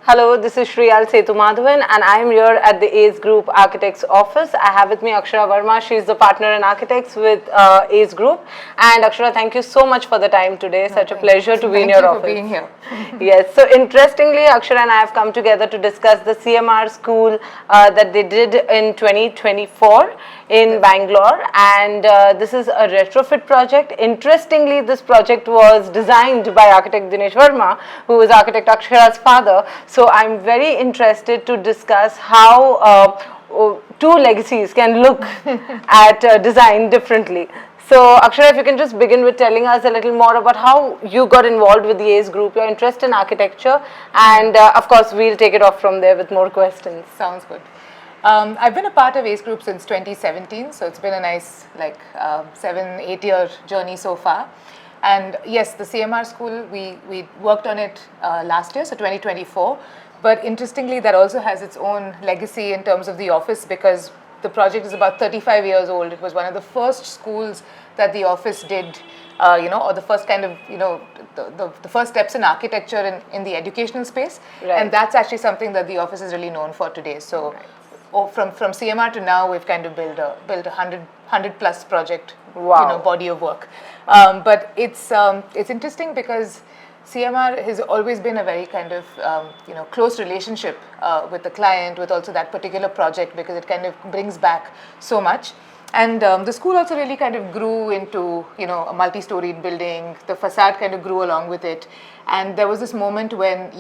Hello, this is Shriyal Setumadhavan and I am here at the ACE Group Architects office. I have with me Akshara Verma. She is the partner in architects with ACE Group. And Akshara, thank you so much for the time today. Such a pleasure to be in your office. Thank you for Yes, being here. so interestingly, Akshara and I have come together to discuss the CMR School that they did in 2024 in Bangalore, and this is a retrofit project. Interestingly, this project was designed by architect Dinesh Verma, who is architect Akshara's father. So I'm very interested to discuss how two legacies can look at design differently. So Akshara, if you can just begin with telling us a little more about how you got involved with the ACE Group, your interest in architecture, and of course we'll take it off from there with more questions. Sounds good. I've been a part of ACE Group since 2017, so it's been a nice 7-8 year journey so far. And yes, the CMR School, we worked on it last year, so 2024. But interestingly, that also has its own legacy in terms of the office, because the project is about 35 years old. It was one of the first schools that the office did, or the first kind of, the first steps in architecture in the educational space. Right. And that's actually something that the office is really known for today. So from CMR to now, we've kind of built a 100 plus project, Wow. body of work. But it's interesting because CMR has always been a very kind of close relationship with the client, with also that particular project, because it kind of brings back so much. And the school also really kind of grew into a multi-storied building. The facade kind of grew along with it. And there was this moment when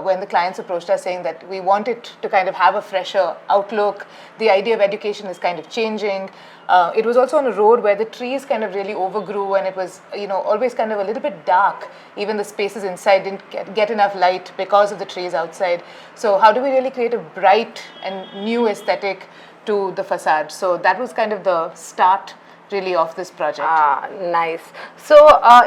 when the clients approached us saying that we wanted to kind of have a fresher outlook. The idea of education is kind of changing. It was also on a road where the trees kind of really overgrew, and it was always kind of a little bit dark. Even the spaces inside didn't get enough light because of the trees outside. So how do we really create a bright and new aesthetic to the facade? So that was kind of the start really of this project. Ah, nice. So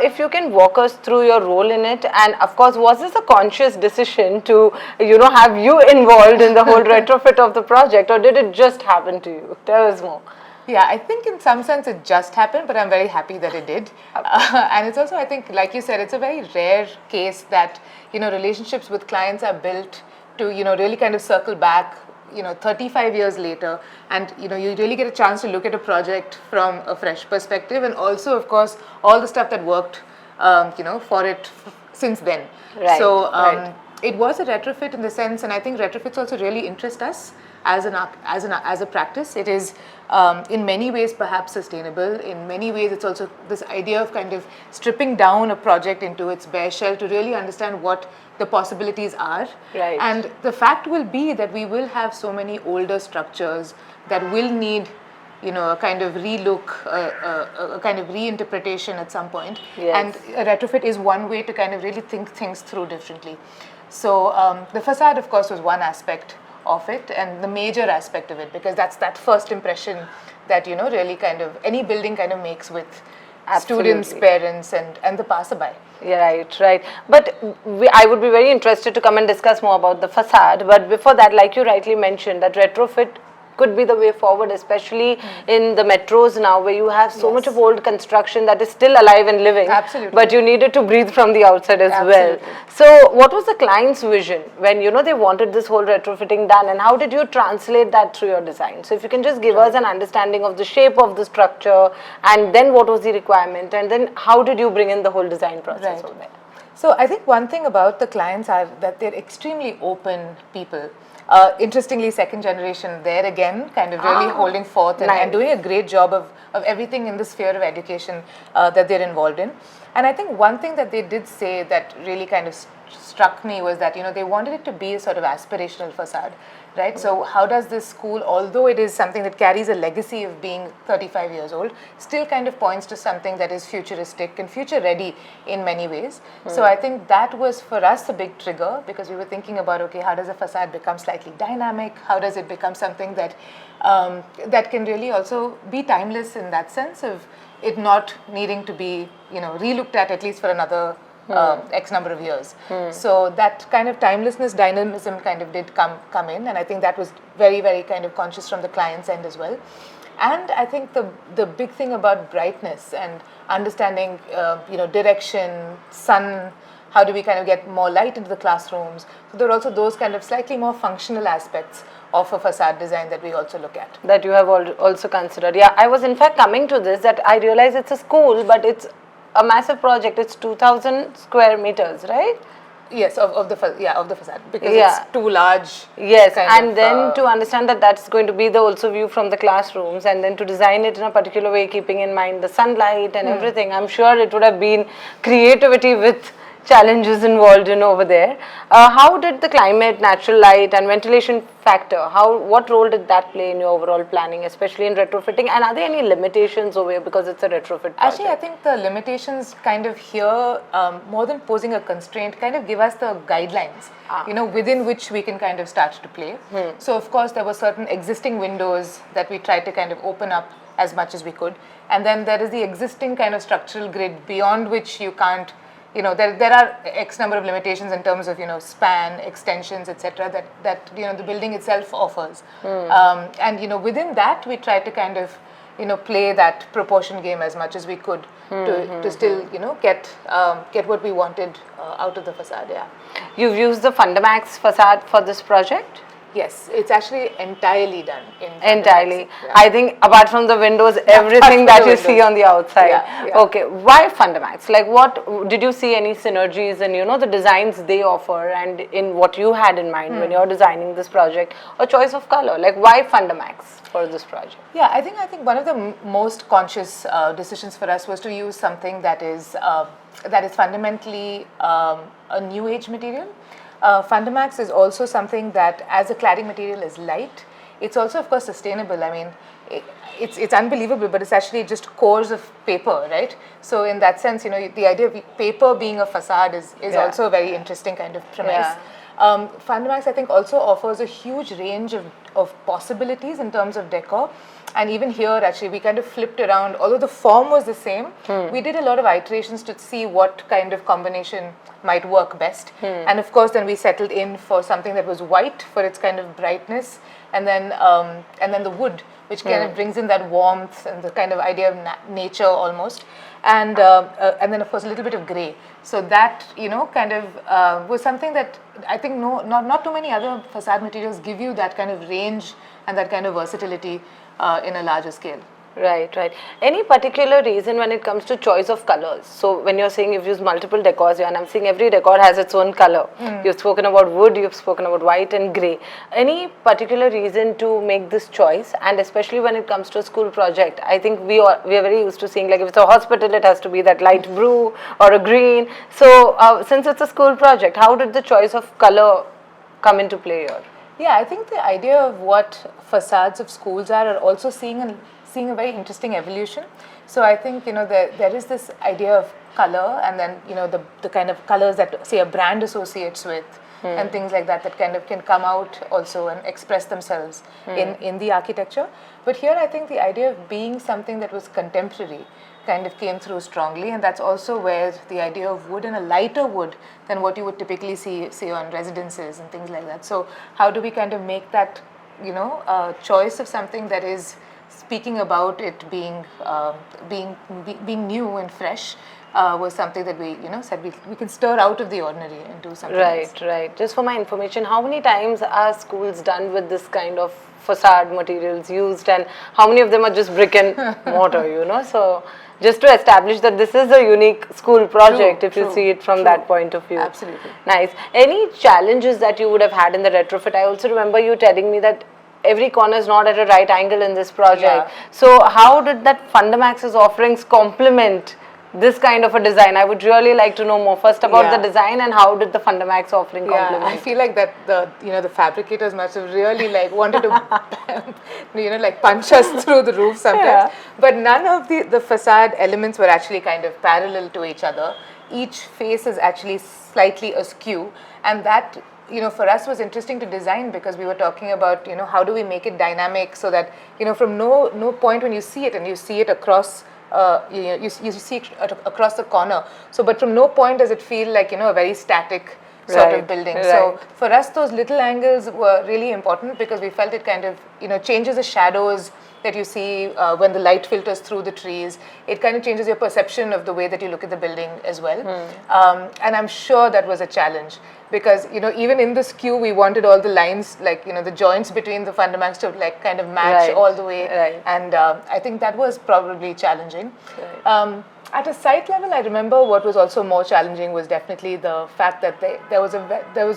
if you can walk us through your role in it, and of course, was this a conscious decision to have you involved in the whole retrofit of the project, or did it just happen to you? Tell us more. Yeah, I think in some sense it just happened, but I'm very happy that it did. And it's also, I think, like you said, it's a very rare case that relationships with clients are built to really kind of circle back 35 years later, and you really get a chance to look at a project from a fresh perspective, and also of course all the stuff that worked for it since then. Right, So right. It was a retrofit in the sense, and I think retrofits also really interest us as a practice. It is in many ways perhaps sustainable. In many ways it's also this idea of kind of stripping down a project into its bare shell to really understand what the possibilities are. Right. And the fact will be that we will have so many older structures that will need a kind of relook, a kind of reinterpretation at some point. Yes. And a retrofit is one way to kind of really think things through differently. So the facade, of course, was one aspect of it, and the major aspect of it, because that's that first impression that really kind of any building kind of makes with students, parents, and the passerby. Yeah, right. But I would be very interested to come and discuss more about the facade. But before that, like you rightly mentioned, that retrofit could be the way forward, especially in the metros now, where you have so much of old construction that is still alive and living. Absolutely. But you needed to breathe from the outside as Absolutely. well. So what was the client's vision when they wanted this whole retrofitting done, and how did you translate that through your design? So if you can just give us an understanding of the shape of the structure, and then what was the requirement, and then how did you bring in the whole design process over there? So I think one thing about the clients are that they're extremely open people. Interestingly, second generation, there again, kind of really holding forth and doing a great job of everything in the sphere of education that they're involved in. And I think one thing that they did say that really kind of struck me was that they wanted it to be a sort of aspirational facade, right? So how does this school, although it is something that carries a legacy of being 35 years old, still kind of points to something that is futuristic and future ready in many ways. So I think that was for us a big trigger, because we were thinking about, okay, how does a facade become slightly dynamic? How does it become something that that can really also be timeless in that sense of it not needing to be relooked at least for another X number of years. So that kind of timelessness, dynamism kind of did come in, and I think that was very, very kind of conscious from the client's end as well. And I think the big thing about brightness and understanding direction, sun, how do we kind of get more light into the classrooms. So there are also those kind of slightly more functional aspects of a facade design that we also look at. That you have also considered. Yeah, I was in fact coming to this, that I realize it's a school, but it's a massive project. It's 2,000 square meters, right? Yes, of the facade, because it's too large. Yes, and then to understand that that's going to be the also view from the classrooms, and then to design it in a particular way, keeping in mind the sunlight and everything. I'm sure it would have been creativity with challenges involved in over there. How did the climate, natural light and ventilation factor, what role did that play in your overall planning, especially in retrofitting, and are there any limitations over here because it's a retrofit project? Actually, I think the limitations kind of here, more than posing a constraint, kind of give us the guidelines, within which we can kind of start to play. So of course there were certain existing windows that we tried to kind of open up as much as we could, and then there is the existing kind of structural grid beyond which you can't, there are X number of limitations in terms of, span, extensions, etc. that the building itself offers. And, within that, we try to kind of, play that proportion game as much as we could to still, get what we wanted out of the facade, yeah. You've used the Fundermax facade for this project? Yes, it's actually entirely done in Fundax. Entirely. Yeah. I think apart from the windows, everything that you see on the outside. Yeah. Okay, why Fundermax? Like, what did you see any synergies in the designs they offer and in what you had in mind when you're designing this project, or choice of color? Like, why Fundermax for this project? Yeah, I think one of the most conscious decisions for us was to use something that is fundamentally a new age material. Fundermax is also something that, as a cladding material, is light. It's also, of course, sustainable. I mean, it's unbelievable, but it's actually just cores of paper, right? So in that sense, the idea of paper being a facade is also a very interesting kind of premise. Fundermax, I think, also offers a huge range of possibilities in terms of decor. And even here, actually, we kind of flipped around. Although the form was the same, we did a lot of iterations to see what kind of combination might work best. And of course, then we settled in for something that was white for its kind of brightness, and then the wood, which kind of brings in that warmth and the kind of idea of nature almost, and then of course a little bit of grey. So that kind of was something that I think not too many other facade materials give you that kind of range and that kind of versatility in a larger scale. Right. Any particular reason when it comes to choice of colors? So when you're saying you've used multiple decors here, and I'm seeing every decor has its own color. You've spoken about wood, you've spoken about white and grey. Any particular reason to make this choice? And especially when it comes to a school project, I think we are very used to seeing, like, if it's a hospital, it has to be that light blue or a green. So since it's a school project, how did the choice of color come into play here? Yeah, I think the idea of what facades of schools are also seeing a very interesting evolution. So I think there is this idea of color, and then the kind of colors that, say, a brand associates with, and things like that kind of can come out also and express themselves in the architecture. But here I think the idea of being something that was contemporary kind of came through strongly, and that's also where the idea of wood, and a lighter wood than what you would typically see on residences and things like that. So how do we kind of make that choice of something that is speaking about it being new and fresh, was something that we said we can stir out of the ordinary and do something else. Right. Just for my information, how many times are schools done with this kind of facade materials used, and how many of them are just brick and mortar, so just to establish that this is a unique school project, if you see it from that point of view. Absolutely. Nice. Any challenges that you would have had in the retrofit? I also remember you telling me that every corner is not at a right angle in this project. So how did that Fundermax's offerings complement this kind of a design? I would really like to know more first about the design, and how did the Fundermax offering complement? I feel like that the fabricators must have really wanted to punch us through the roof sometimes. But none of the facade elements were actually kind of parallel to each other. Each face is actually slightly askew, and that for us was interesting to design, because we were talking about how do we make it dynamic, so that from no point when you see it, and you see it across you see it across the corner, so but from no point does it feel like a very static sort Right, of building. right. So for us, those little angles were really important because we felt it kind of, changes the shadows that you see when the light filters through the trees. It kind of changes your perception of the way that you look at the building as well. And I'm sure that was a challenge because, even in the skew, we wanted all the lines, like, the joints between the Fundermax to like kind of match Right, all the way. right. And I think that was probably challenging. At a site level, I remember what was also more challenging was definitely the fact that there was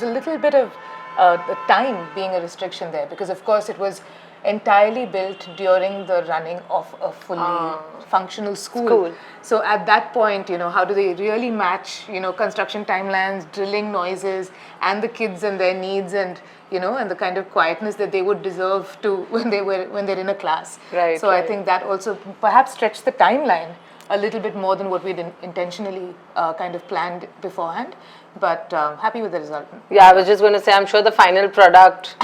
a little bit of the time being a restriction there because, of course, it was entirely built during the running of a fully functional school. So at that point, how do they really match, construction timelines, drilling noises, and the kids and their needs and and the kind of quietness that they would deserve to when they're in a class. Right. So I think that also perhaps stretched the timeline a little bit more than what we'd intentionally kind of planned beforehand, but happy with the result. Yeah, I was just going to say, I'm sure the final product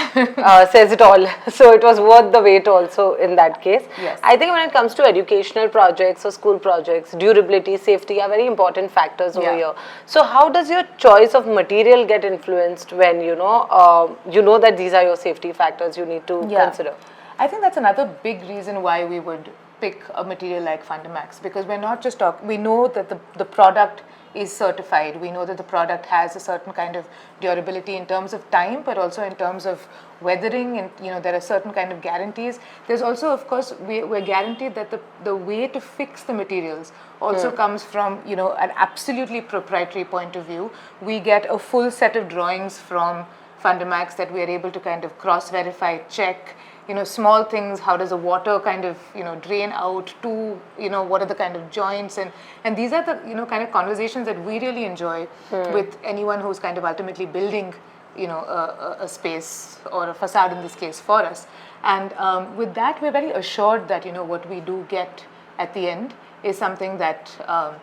says it all. So it was worth the wait also in that case. Yes. I think when it comes to educational projects or school projects, durability, safety are very important factors over here. So how does your choice of material get influenced when you know that these are your safety factors you need to consider? I think that's another big reason why we would pick a material like Fundermax because we're not just talking, we know that the product is certified. We know that the product has a certain kind of durability in terms of time, but also in terms of weathering, and there are certain kind of guarantees. There's also, of course, we're guaranteed that the way to fix the materials also comes from an absolutely proprietary point of view. We get a full set of drawings from Fundermax that we are able to kind of cross-verify, check. Small things, how does the water kind of, drain out to, what are the kind of joints and these are the, kind of conversations that we really enjoy with anyone who's kind of ultimately building, a space or a facade in this case for us. And with that, we're very assured that, what we do get at the end is something that,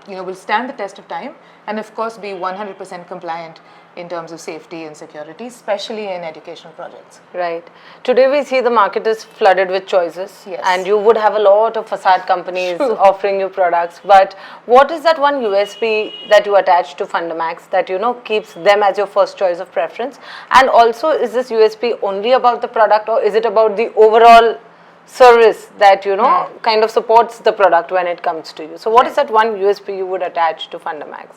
will stand the test of time and of course be 100% compliant in terms of safety and security, especially in educational projects. Right. Today we see the market is flooded with choices, and you would have a lot of facade companies offering you products. But what is that one USP that you attach to Fundermax that keeps them as your first choice of preference? And also, is this USP only about the product, or is it about the overall service that kind of supports the product when it comes to you? So, what is that one USP you would attach to Fundermax?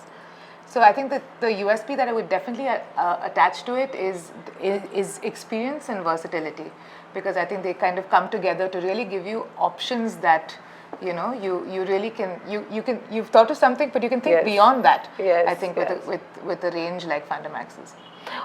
So I think that the USP that I would definitely attach to it is experience and versatility, because I think they kind of come together to really give you options that you really can you've thought of something, but you can think beyond that. I think with a range like Fundermax's.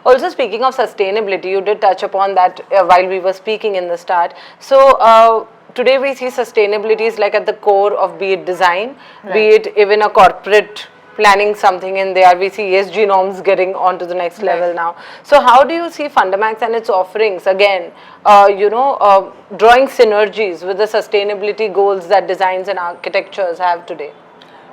Also, speaking of sustainability, you did touch upon that while we were speaking in the start. So today we see sustainability is like at the core of be it design, be it even a corporate planning something in there. We see ESG norms getting onto the next level now. So how do you see Fundermax and its offerings again, drawing synergies with the sustainability goals that designs and architectures have today?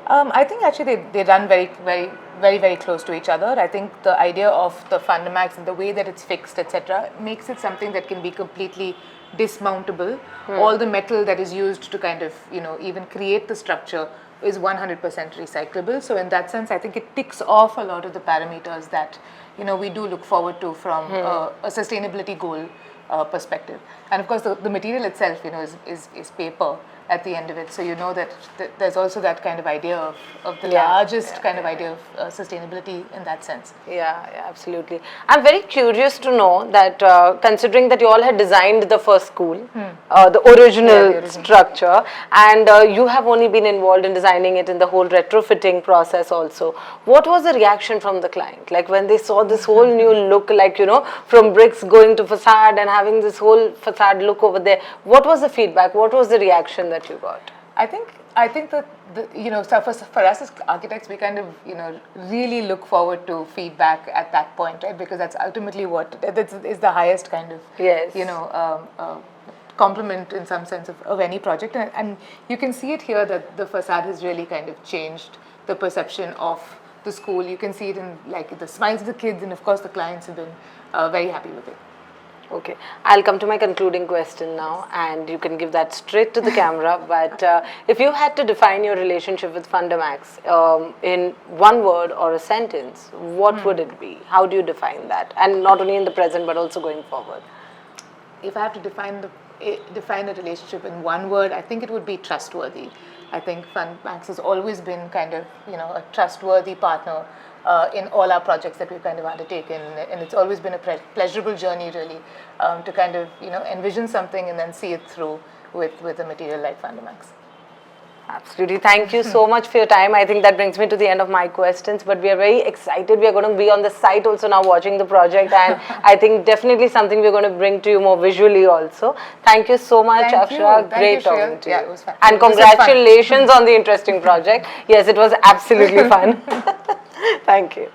I think actually they run very, very, very, very close to each other. I think the idea of the Fundermax and the way that it's fixed, etc., makes it something that can be completely dismountable. All the metal that is used to kind of, even create the structure is 100% recyclable. So in that sense, I think it ticks off a lot of the parameters that, we do look forward to from a sustainability goal perspective. And of course, the material itself, is paper at the end of it. So that there's also that kind of idea of the largest kind of idea of sustainability in that sense. Yeah, absolutely. I'm very curious to know that considering that you all had designed the first school, the original structure, and you have only been involved in designing it in the whole retrofitting process also. What was the reaction from the client? Like when they saw this whole new look, like, from bricks going to facade and having this whole facade look over there, what was the feedback? What was the reaction that you got? I think that so for us as architects, we kind of really look forward to feedback at that point, right? Because that's ultimately what is the highest kind of compliment in some sense of any project, and you can see it here that the facade has really kind of changed the perception of the school. You can see it in like the smiles of the kids, and of course the clients have been very happy with it. Okay, I'll come to my concluding question now, and you can give that straight to the camera. But if you had to define your relationship with Fundermax in one word or a sentence, what would it be? How do you define that? And not only in the present, but also going forward. If I have to define a relationship in one word, I think it would be trustworthy. I think Fundax has always been kind of, a trustworthy partner in all our projects that we've kind of undertaken, and it's always been a pleasurable journey, really, to kind of, envision something and then see it through with a material like Fundax. Absolutely. Thank you so much for your time. I think that brings me to the end of my questions, but we are very excited. We are going to be on the site also now watching the project, and I think definitely something we're going to bring to you more visually also. Thank you so much, Akshara. Great talking to you. Yeah, it was fun. And congratulations on the interesting project. Yes, it was absolutely fun. Thank you.